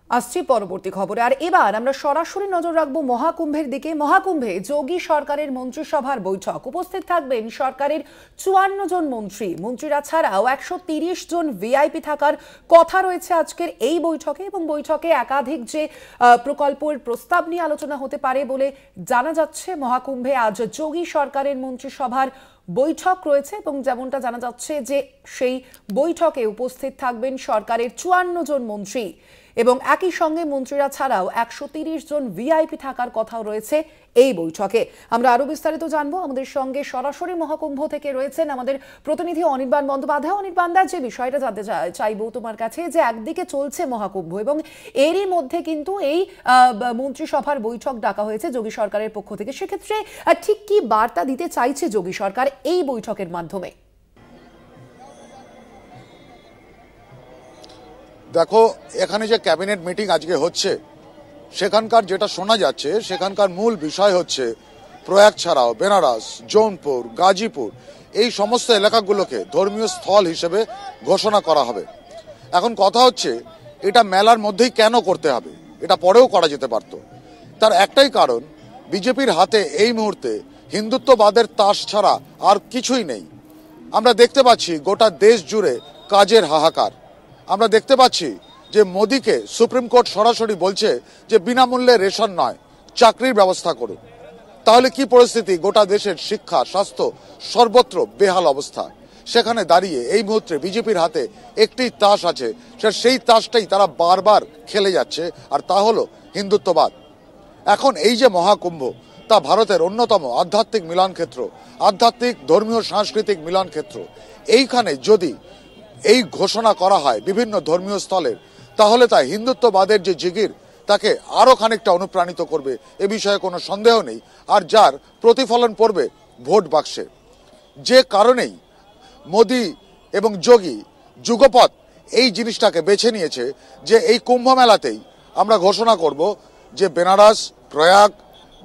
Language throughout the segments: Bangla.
আসছি পরবর্তী খবরে। আর এবার আমরা সরাসরি নজর রাখবো মহাকুম্ভের দিকে। মহাকুম্ভে যোগী সরকারের মন্ত্রিসভার বৈঠক, উপস্থিত থাকবেন সরকারের 54 জন মন্ত্রীরা ছাড়াও 130 জন ভিআইপি থাকার কথা রয়েছে আজকের এই বৈঠকে। এবং বৈঠকে একাধিক যে প্রকল্পের প্রস্তাব নিয়ে আলোচনা হতে পারে বলে জানা যাচ্ছে। মহাকুম্ভে আজ যোগী সরকারের মন্ত্রিসভার বৈঠক রয়েছে এবং যেমনটা জানা যাচ্ছে যে সেই বৈঠকে উপস্থিত থাকবেন সরকারের 54 জন মন্ত্রী এবং একই সঙ্গে মন্ত্রীরা ছাড়াও 130 জন ভিআইপি থাকার কথাও রয়েছে এই বৈঠকে। আমরা আরো বিস্তারিত জানবো। আমাদের সঙ্গে সরাসরি মহাকুম্ভ থেকে রয়েছেন আমাদের প্রতিনিধি অনির্বাণ বন্দ্যোপাধ্যায়। অনির্বাণদা, যে বিষয়টা জানতে চাইবো তোমার কাছে, যে একদিকে চলছে মহাকুম্ভ এবং এরই মধ্যে কিন্তু এই মন্ত্রিসভার বৈঠক ডাকা হয়েছে যোগী সরকারের পক্ষ থেকে, সেক্ষেত্রে ঠিক কি বার্তা দিতে চাইছে যোগী সরকার এই বৈঠকের মাধ্যমে? দেখো, এখানে যে ক্যাবিনেট মিটিং আজকে হচ্ছে সেখানকার যেটা শোনা যাচ্ছে, সেখানকার মূল বিষয় হচ্ছে প্রয়াগ ছাড়াও বেনারস, জৌনপুর, গাজীপুর এই সমস্ত এলাকাগুলোকে ধর্মীয় স্থল হিসেবে ঘোষণা করা হবে। এখন কথা হচ্ছে এটা মেলার মধ্যেই কেন করতে হবে, এটা পরেও করা যেতে পারত। তার একটাই কারণ, বিজেপির হাতে এই মুহূর্তে হিন্দুত্ববাদের তাস ছাড়া আর কিছুই নেই। আমরা দেখতে পাচ্ছি গোটা দেশ জুড়ে কাজের হাহাকার। আমরা দেখতে পাচ্ছি যে মোদিকে সুপ্রিম কোর্ট সরাসরি বলছে যে বিনামূল্যে রেশন নয়, চাকরির ব্যবস্থা করুন। তাহলে কি পরিস্থিতি? গোটা দেশের শিক্ষা, স্বাস্থ্য সর্বত্র বেহাল অবস্থা। সেখানে দাঁড়িয়ে এই মুহূর্তে বিজেপির হাতে একটি তাস আছে, সেই তাসটাই তারা বারবার খেলে যাচ্ছে, আর তা হলো হিন্দুত্ববাদ। এখন এই যে মহাকুম্ভ, তা ভারতের অন্যতম আধ্যাত্মিক মিলন ক্ষেত্র, আধ্যাত্মিক ধর্মীয় সাংস্কৃতিক মিলন ক্ষেত্র। এইখানে যদি এই ঘোষণা করা হয় বিভিন্ন ধর্মীয় স্থলের, তাহলে তা হিন্দুত্ববাদের যে জিগির তাকে আরো খানিকটা অনুপ্রাণিত করবে, এ বিষয়ে কোনো সন্দেহ নেই। আর যার প্রতিফলন পড়বে ভোট বাক্সে। যে কারণেই মোদি এবং যোগী যুগপৎ এই জিনিসটাকে বেছে নিয়েছে যে এই কুম্ভ মেলাতেই আমরা ঘোষণা করব যে বেনারস, প্রয়াগ,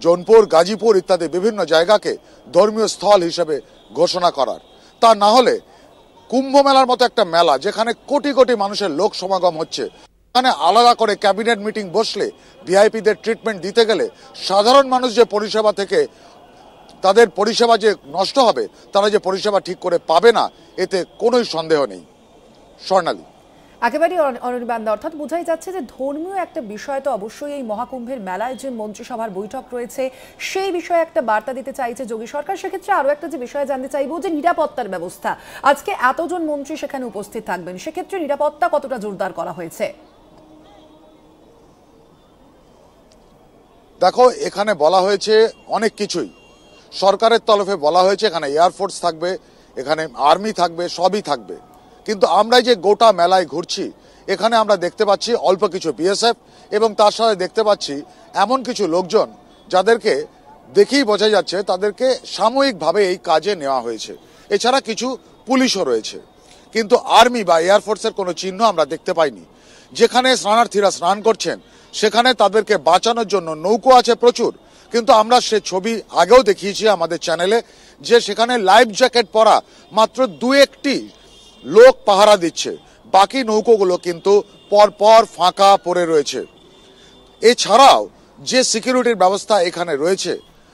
জৌনপুর, গাজীপুর ইত্যাদি বিভিন্ন জায়গাকে ধর্মীয় স্থল হিসেবে ঘোষণা করার। তা না হলে কুম্ভ মেলার মতো একটা মেলা, যেখানে কোটি কোটি মানুষের লোক সমাগম হচ্ছে, এখানে আলাদা করে ক্যাবিনেট মিটিং বসলে ভিআইপিদের ট্রিটমেন্ট দিতে গেলে সাধারণ মানুষ যে পরিষেবা থেকে তাদের পরিষেবা যে নষ্ট হবে, তারা যে পরিষেবা ঠিক করে পাবে না, এতে কোনোই সন্দেহ নেই। স্বর্ণালী, একেবারে অনির্বাণ, অর্থাৎ বোঝাই যাচ্ছে যে ধর্মীয় একটা বিষয় তো অবশ্যই এই মহাকুম্ভের মেলায় যে মন্ত্রিসভার বৈঠক রয়েছে সেই বিষয়ে একটা বার্তা দিতে চাইছে যোগী সরকার। সেক্ষেত্রে আরো একটা যে বিষয় জানতে চাইবো, যে নিরাপত্তার ব্যবস্থা, আজকে এতজন মন্ত্রী সেখানে উপস্থিত থাকবেন, সেক্ষেত্রে নিরাপত্তা কতটা জোরদার করা হয়েছে? দেখো, এখানে বলা হয়েছে অনেক কিছুই। সরকারের তরফে বলা হয়েছে এখানে এয়ারফোর্স থাকবে, এখানে আর্মি থাকবে, সবই থাকবে। কিন্তু আমরা যে গোটা মেলায় ঘুরছি, এখানে আমরা দেখতে পাচ্ছি অল্প কিছু বিএসএফ এবং তার সাথে দেখতে পাচ্ছি এমন কিছু লোকজন যাদেরকে দেখেই বোঝা যাচ্ছে তাদেরকে সাময়িকভাবে এই কাজে নেওয়া হয়েছে। এছাড়া কিছু পুলিশও রয়েছে, কিন্তু আর্মি বা এয়ারফোর্সের কোনো চিহ্ন আমরা দেখতে পাইনি। যেখানে স্নানার্থীরা স্নান করছেন সেখানে তাদেরকে বাঁচানোর জন্য নৌকো আছে প্রচুর, কিন্তু আমরা সে ছবি আগেও দেখিয়েছি আমাদের চ্যানেলে, যে সেখানে লাইফ জ্যাকেট পরা মাত্র দু একটি লোক পাহারা দিচ্ছে, বাকি নৌকোগুলো কিন্তু পরপর ফাঁকা পড়ে রয়েছে। এছাড়াও যে সিকিউরিটির ব্যবস্থা এখানে রয়েছে,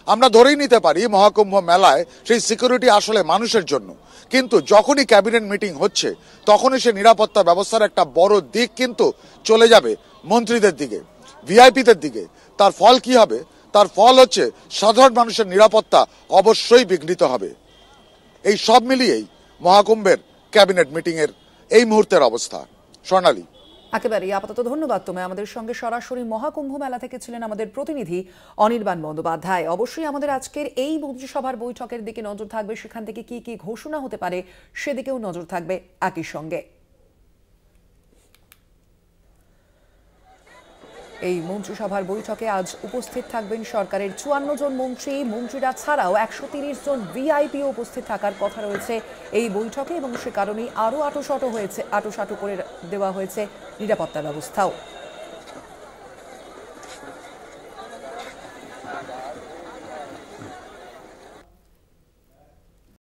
আমরা ধরেই নিতে পারি মহাকুম্ভ মেলায় সেই সিকিউরিটি আসলে মানুষের জন্য, কিন্তু যখনই ক্যাবিনেট মিটিং হচ্ছে তখনই সে নিরাপত্তা ব্যবস্থার একটা বড় দিক কিন্তু চলে যাবে মন্ত্রীদের দিকে, ভিআইপিদের দিকে। তার ফল কি হবে? তার ফল হচ্ছে সাধারণ মানুষের নিরাপত্তা অবশ্যই বিঘ্নিত হবে। এই সব মিলিয়েই মহাকুম্ভের ক্যাবিনেট মিটিং এর এই মুহূর্তের অবস্থা। স্বর্ণালী, একেবারেই আপাতত ধন্যবাদ তোমায়। আমাদের সঙ্গে সরাসরি মহাকুম্ভ মেলা থেকে ছিলেন আমাদের প্রতিনিধি অনির্বাণ বন্দ্যোপাধ্যায়। অবশ্যই আমাদের আজকের এই মন্ত্রিসভার বৈঠকের দিকে নজর থাকবে, সেখান থেকে কি কি ঘোষণা হতে পারে সেদিকেও নজর থাকবে একই সঙ্গে। এই মন্ত্রিসভার বৈঠকে আজ উপস্থিত থাকবেন সরকারের 54 জন মন্ত্রীরা ছাড়াও 130 জন ভিআইপি উপস্থিত থাকার কথা রয়েছে এই বৈঠকে এবং সে কারণেই আরো আঁটোসাঁটো করে দেওয়া হয়েছে নিরাপত্তা ব্যবস্থাও।